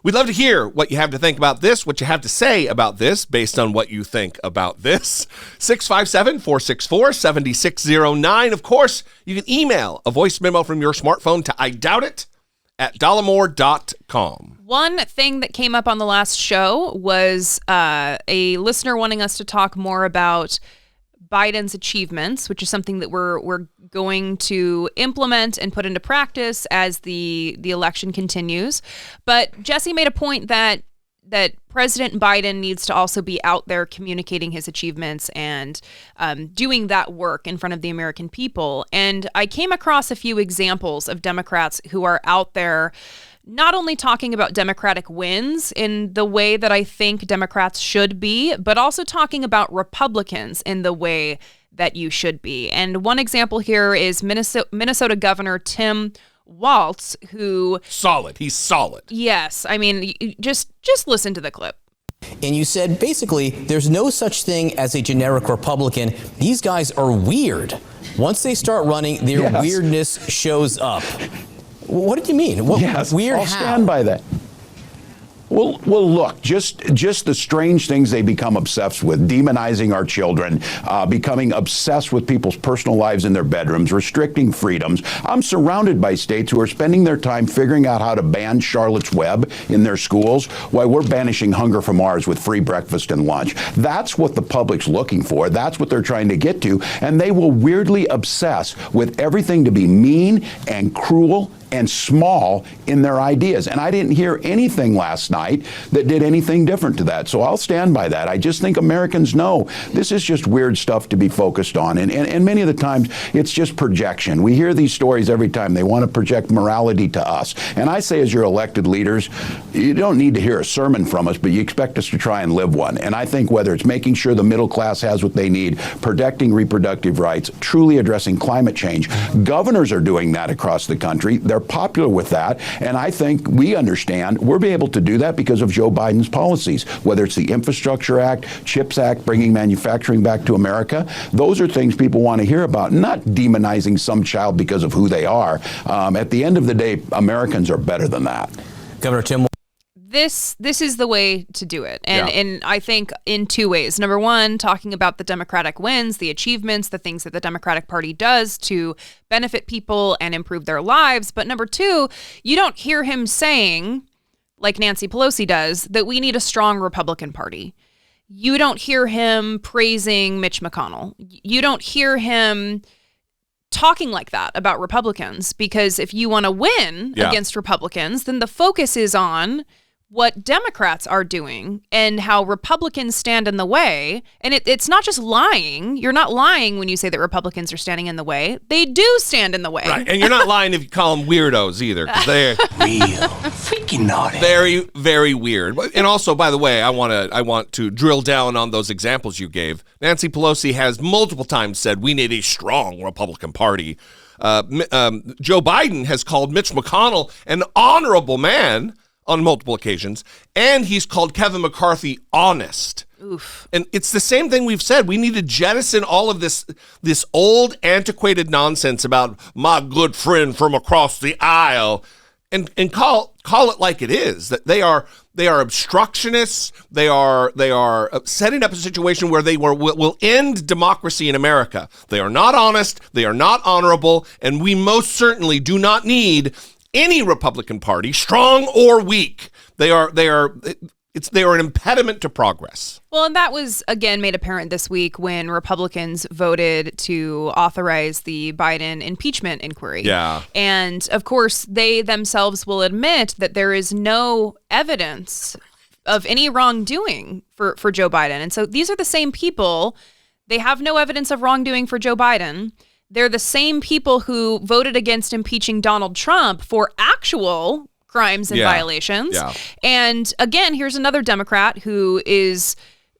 We'd love to hear what you have to think about this, what you have to say about this, based on what you think about this. 657-464-7609. Of course, you can email a voice memo from your smartphone to idoubt@dollemore.com. One thing that came up on the last show was a listener wanting us to talk more about Biden's achievements, which is something that we're going to implement and put into practice as the election continues. But Jesse made a point that President Biden needs to also be out there communicating his achievements and doing that work in front of the American people. And I came across a few examples of Democrats who are out there not only talking about Democratic wins in the way that I think Democrats should be, but also talking about Republicans in the way that you should be. And one example here is Minnesota Governor Tim Walz, who... Solid. He's solid. Yes. I mean, just listen to the clip. And you said, basically, there's no such thing as a generic Republican. These guys are weird. Once they start running, their weirdness shows up. What did you mean? Weird I'll stand by that. Well, look, just the strange things they become obsessed with, demonizing our children, becoming obsessed with people's personal lives in their bedrooms, restricting freedoms. I'm surrounded by states who are spending their time figuring out how to ban Charlotte's Web in their schools while we're banishing hunger from ours with free breakfast and lunch. That's what the public's looking for. That's what they're trying to get to. And they will weirdly obsess with everything to be mean and cruel and small in their ideas. And I didn't hear anything last night that did anything different to that. So I'll stand by that. I just think Americans know this is just weird stuff to be focused on. And many of the times it's just projection. We hear these stories every time. They want to project morality to us. And I say, as your elected leaders, you don't need to hear a sermon from us, but you expect us to try and live one. And I think whether it's making sure the middle class has what they need, protecting reproductive rights, truly addressing climate change, governors are doing that across the country. They're popular with that, and I think we understand we'll be able to do that because of Joe Biden's policies, whether it's the Infrastructure Act, CHIPS Act, bringing manufacturing back to America. Those are things people want to hear about, not demonizing some child because of who they are. At the end of the day, Americans are better than that. Governor Tim. This is the way to do it. And I think in two ways. Number one, talking about the Democratic wins, the achievements, the things that the Democratic Party does to benefit people and improve their lives. But number two, you don't hear him saying, like Nancy Pelosi does, that we need a strong Republican Party. You don't hear him praising Mitch McConnell. You don't hear him talking like that about Republicans, because if you want to win against Republicans, then the focus is on what Democrats are doing and how Republicans stand in the way. And it's not just lying. You're not lying when you say that Republicans are standing in the way. They do stand in the way. Right. And you're not lying if you call them weirdos either, because they're real freaking naughty. Very, very weird. And also, by the way, I want to drill down on those examples you gave. Nancy Pelosi has multiple times said we need a strong Republican Party. Joe Biden has called Mitch McConnell an honorable man on multiple occasions, and he's called Kevin McCarthy honest. Oof. And it's the same thing we've said. We need to jettison all of this old, antiquated nonsense about my good friend from across the aisle, and call it like it is. That they are obstructionists. They are setting up a situation where they will end democracy in America. They are not honest. They are not honorable, and we most certainly do not need any Republican Party, strong or weak. They are an impediment to progress. Well, and that was, again, made apparent this week when Republicans voted to authorize the Biden impeachment inquiry. Yeah. And, of course, they themselves will admit that there is no evidence of any wrongdoing for Joe Biden. And so these are the same people. They have no evidence of wrongdoing for Joe Biden. They're the same people who voted against impeaching Donald Trump for actual crimes and violations. Yeah. And again, here's another Democrat who is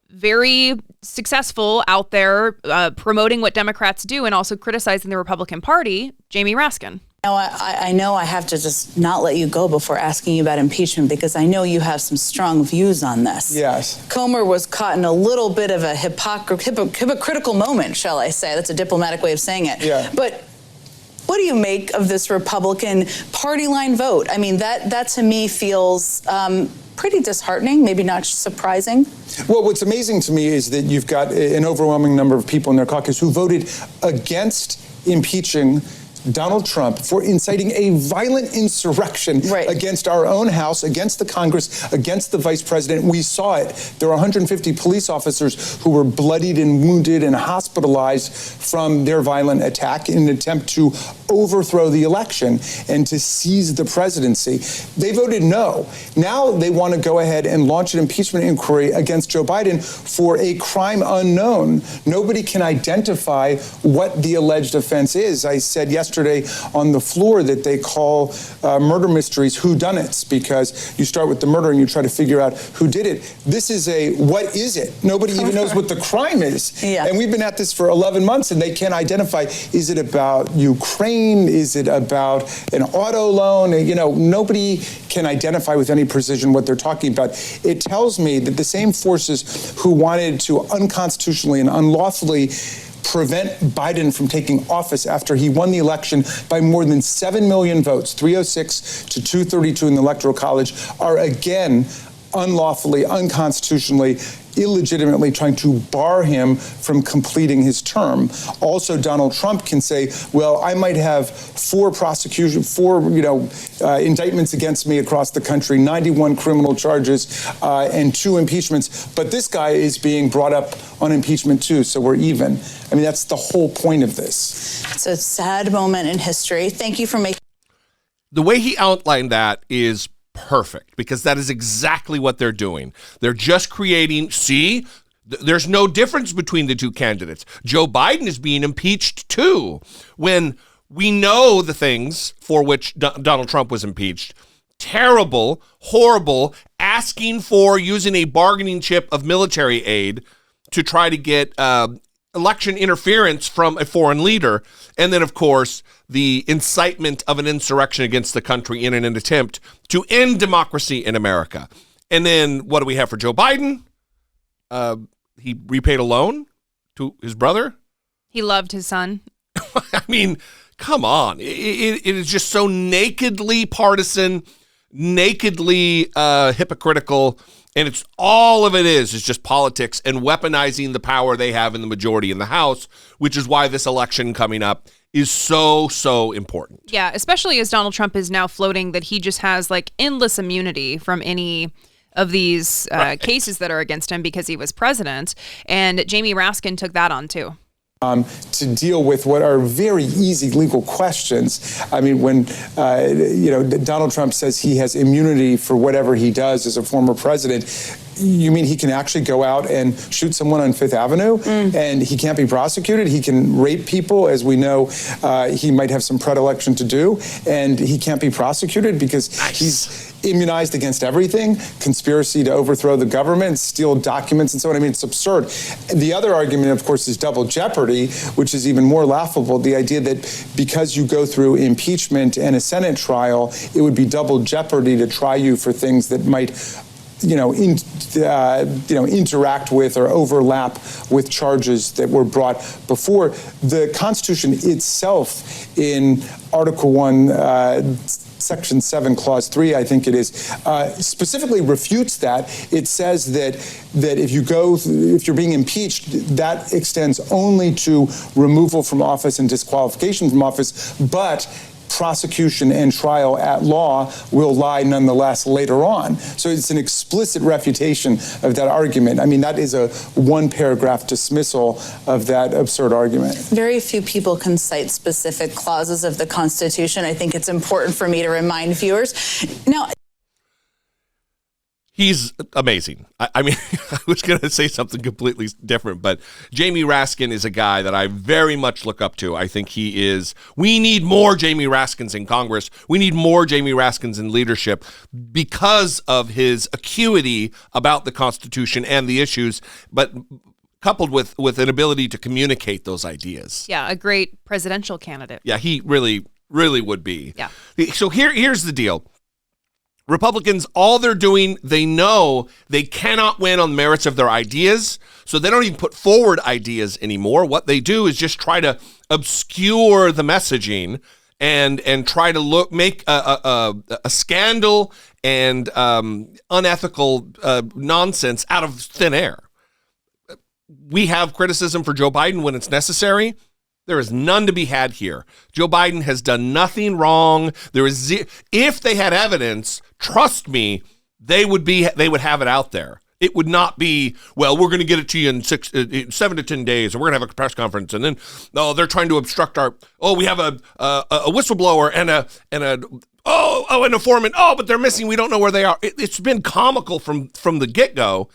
very successful out there promoting what Democrats do and also criticizing the Republican Party, Jamie Raskin. Now, I know I have to just not let you go before asking you about impeachment, because I know you have some strong views on this. Yes. Comer was caught in a little bit of a hypocritical moment, shall I say. That's a diplomatic way of saying it. Yeah. But What do you make of this Republican party line vote? I mean, that to me feels pretty disheartening, maybe not surprising. Well, what's amazing to me is that you've got an overwhelming number of people in their caucus who voted against impeaching Donald Trump for inciting a violent insurrection against our own House, against the Congress, against the Vice President. We saw it. There were 150 police officers who were bloodied and wounded and hospitalized from their violent attack in an attempt to overthrow the election and to seize the presidency. They voted no. Now they want to go ahead and launch an impeachment inquiry against Joe Biden for a crime unknown. Nobody can identify what the alleged offense is. I said yesterday on the floor that they call murder mysteries whodunits, because you start with the murder and you try to figure out who did it. This is a what is it? Nobody even knows what the crime is. And we've been at this for 11 months and they can't identify, is it about Ukraine? Is it about an auto loan? You know, nobody can identify with any precision what they're talking about. It tells me that the same forces who wanted to unconstitutionally and unlawfully prevent Biden from taking office after he won the election by more than 7 million votes, 306 to 232 in the Electoral College, are again unlawfully, unconstitutionally, illegitimately trying to bar him from completing his term. Also, Donald Trump can say, well, I might have four indictments against me across the country, 91 criminal charges and 2 impeachments, but this guy is being brought up on impeachment too, so we're even. I mean, that's the whole point of this. It's a sad moment in history. Thank you for making... The way he outlined that is perfect, because that is exactly what they're doing. They're just creating, there's no difference between the two candidates. Joe Biden is being impeached too, when we know the things for which Donald Trump was impeached. Terrible, horrible, asking for using a bargaining chip of military aid to try to get election interference from a foreign leader. And then, of course, the incitement of an insurrection against the country in an attempt to end democracy in America. And then what do we have for Joe Biden? He repaid a loan to his brother. He loved his son. I mean, come on. It is just so nakedly partisan, nakedly hypocritical. And it's all of it is just politics and weaponizing the power they have in the majority in the House, which is why this election coming up is so, so important. Yeah, especially as Donald Trump is now floating that he just has like endless immunity from any of these cases that are against him because he was president. And Jamie Raskin took that on too. To deal with what are very easy legal questions. I mean, when Donald Trump says he has immunity for whatever he does as a former president, you mean he can actually go out and shoot someone on Fifth Avenue and he can't be prosecuted? He can rape people, as we know he might have some predilection to do, and he can't be prosecuted because he's immunized against everything, conspiracy to overthrow the government, steal documents and so on. I mean, it's absurd. The other argument, of course, is double jeopardy, which is even more laughable. The idea that because you go through impeachment and a Senate trial, it would be double jeopardy to try you for things that might interact with or overlap with charges that were brought before. The Constitution itself, in Article 1, Section 7, Clause 3, I think it is, specifically refutes that. It says that if you're being impeached, that extends only to removal from office and disqualification from office, but prosecution and trial at law will lie nonetheless later on. So it's an explicit refutation of that argument. I mean, that is a one-paragraph dismissal of that absurd argument. Very few people can cite specific clauses of the Constitution. I think it's important for me to remind viewers. Now, he's amazing. I mean, I was going to say something completely different, but Jamie Raskin is a guy that I very much look up to. I think we need more Jamie Raskins in Congress. We need more Jamie Raskins in leadership because of his acuity about the Constitution and the issues, but coupled with an ability to communicate those ideas. Yeah, a great presidential candidate. Yeah, he really, really would be. Yeah. So here's the deal. Republicans, all they're doing, they know they cannot win on the merits of their ideas, so they don't even put forward ideas anymore. What they do is just try to obscure the messaging and try to make a scandal and unethical nonsense out of thin air. We have criticism for Joe Biden when it's necessary. There is none to be had here. Joe Biden has done nothing wrong. If they had evidence, trust me, they would have it out there. It would not be, well, we're going to get it to you in 7 to 10 days, and we're going to have a press conference, and then, they're trying to obstruct we have a whistleblower and an informant. Oh, but they're missing. We don't know where they are. It's been comical from the get-go,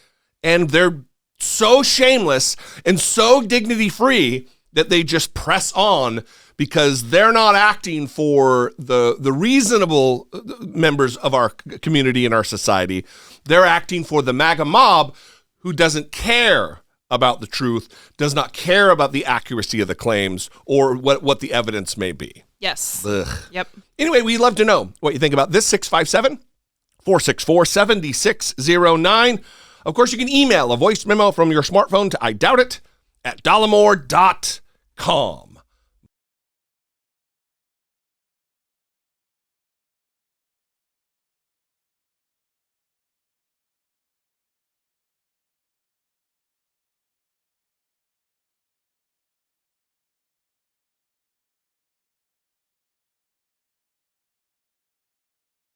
and they're so shameless and so dignity-free that they just press on because they're not acting for the reasonable members of our community and our society. They're acting for the MAGA mob who doesn't care about the truth, does not care about the accuracy of the claims or what the evidence may be. Yes. Ugh. Yep. Anyway, we'd love to know what you think about this. 657-464-7609. Of course, you can email a voice memo from your smartphone to I doubt it at dollemore.com.